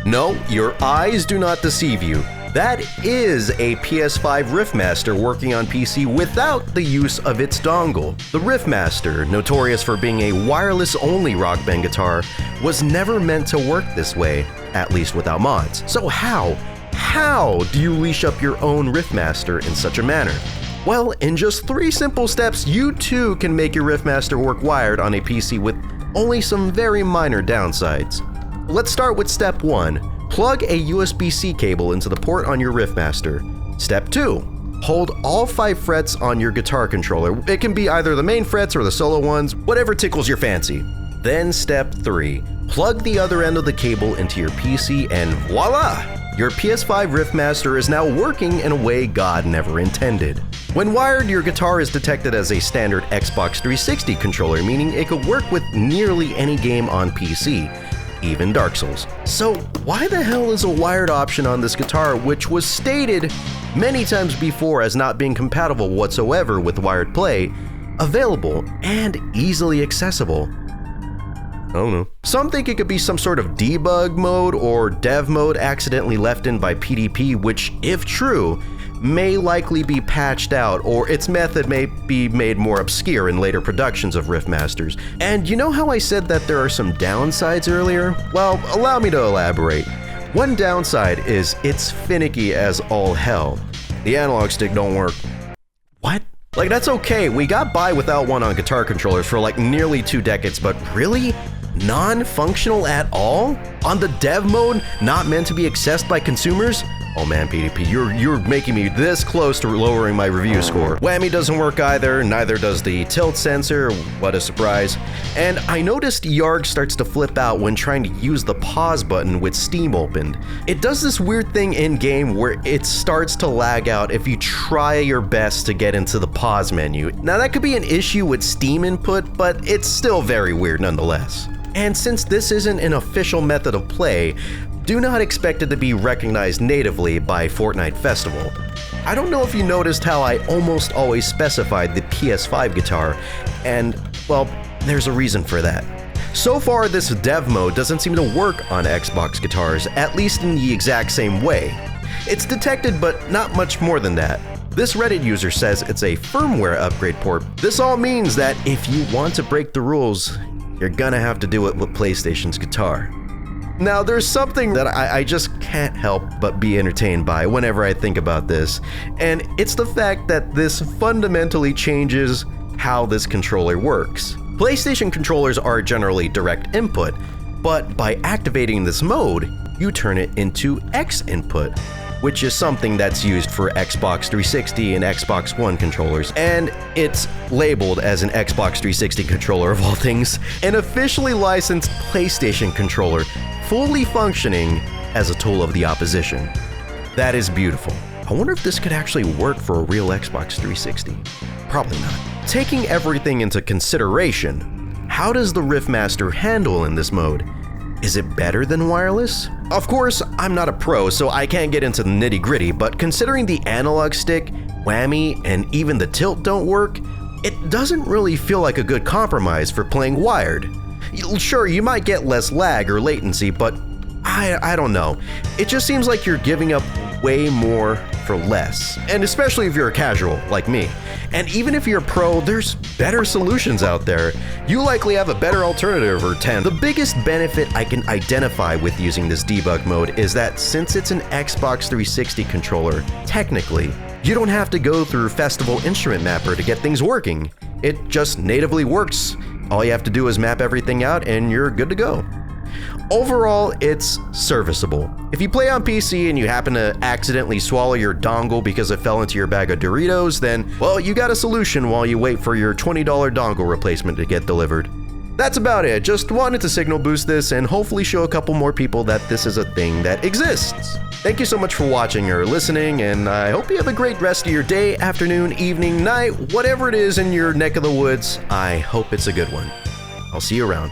No, your eyes do not deceive you. That is a PS5 Riffmaster working on PC without the use of its dongle. The Riffmaster, notorious for being a wireless-only rock band guitar, was never meant to work this way, at least without mods. So how do you leash up your own Riffmaster in such a manner? Well, in just 3 simple steps, you too can make your Riffmaster work wired on a PC with only some very minor downsides. Let's start with step 1. Plug a USB-C cable into the port on your Riffmaster. Step 2. Hold all 5 frets on your guitar controller. It can be either the main frets or the solo ones, whatever tickles your fancy. Then step 3. Plug the other end of the cable into your PC and voila! Your PS5 Riffmaster is now working in a way God never intended. When wired, your guitar is detected as a standard Xbox 360 controller, meaning it could work with nearly any game on PC. Even Dark Souls. So why the hell is a wired option on this guitar, which was stated many times before as not being compatible whatsoever with wired play, available and easily accessible? I don't know. Some think it could be some sort of debug mode or dev mode accidentally left in by PDP, which, if true, may likely be patched out, or its method may be made more obscure in later productions of Riffmasters. And you know how I said that there are some downsides earlier? Well, allow me to elaborate. One downside is it's finicky as all hell. The analog stick don't work. What? Like, that's okay, we got by without one on guitar controllers for like nearly 2 decades, but really? Non-functional at all? On the dev mode, not meant to be accessed by consumers? Oh man, PDP, you're making me this close to lowering my review score. Whammy doesn't work either, neither does the tilt sensor, what a surprise. And I noticed Yarg starts to flip out when trying to use the pause button with Steam opened. It does this weird thing in-game where it starts to lag out if you try your best to get into the pause menu. Now that could be an issue with Steam input, but it's still very weird nonetheless. And since this isn't an official method of play, do not expect it to be recognized natively by Fortnite Festival. I don't know if you noticed how I almost always specified the PS5 guitar, and, well, there's a reason for that. So far, this dev mode doesn't seem to work on Xbox guitars, at least in the exact same way. It's detected, but not much more than that. This Reddit user says it's a firmware upgrade port. This all means that if you want to break the rules, you're gonna have to do it with PlayStation's guitar. Now, there's something that I just can't help but be entertained by whenever I think about this, and it's the fact that this fundamentally changes how this controller works. PlayStation controllers are generally direct input, but by activating this mode, you turn it into X input, which is something that's used for Xbox 360 and Xbox One controllers, and it's labeled as an Xbox 360 controller of all things, an officially licensed PlayStation controller, fully functioning as a tool of the opposition. That is beautiful. I wonder if this could actually work for a real Xbox 360. Probably not. Taking everything into consideration, how does the Riffmaster handle in this mode? Is it better than wireless? Of course, I'm not a pro, so I can't get into the nitty-gritty, but considering the analog stick, whammy, and even the tilt don't work, it doesn't really feel like a good compromise for playing wired. Sure, you might get less lag or latency, but I don't know. It just seems like you're giving up way more for less, and especially if you're a casual like me. And even if you're a pro, there's better solutions out there. You likely have a better alternative or 10. The biggest benefit I can identify with using this debug mode is that since it's an Xbox 360 controller, technically, you don't have to go through Festival Instrument Mapper to get things working. It just natively works. All you have to do is map everything out and you're good to go. Overall, it's serviceable. If you play on PC and you happen to accidentally swallow your dongle because it fell into your bag of Doritos, then, well, you got a solution while you wait for your $20 dongle replacement to get delivered. That's about it. Just wanted to signal boost this and hopefully show a couple more people that this is a thing that exists. Thank you so much for watching or listening, and I hope you have a great rest of your day, afternoon, evening, night, whatever it is in your neck of the woods. I hope it's a good one. I'll see you around.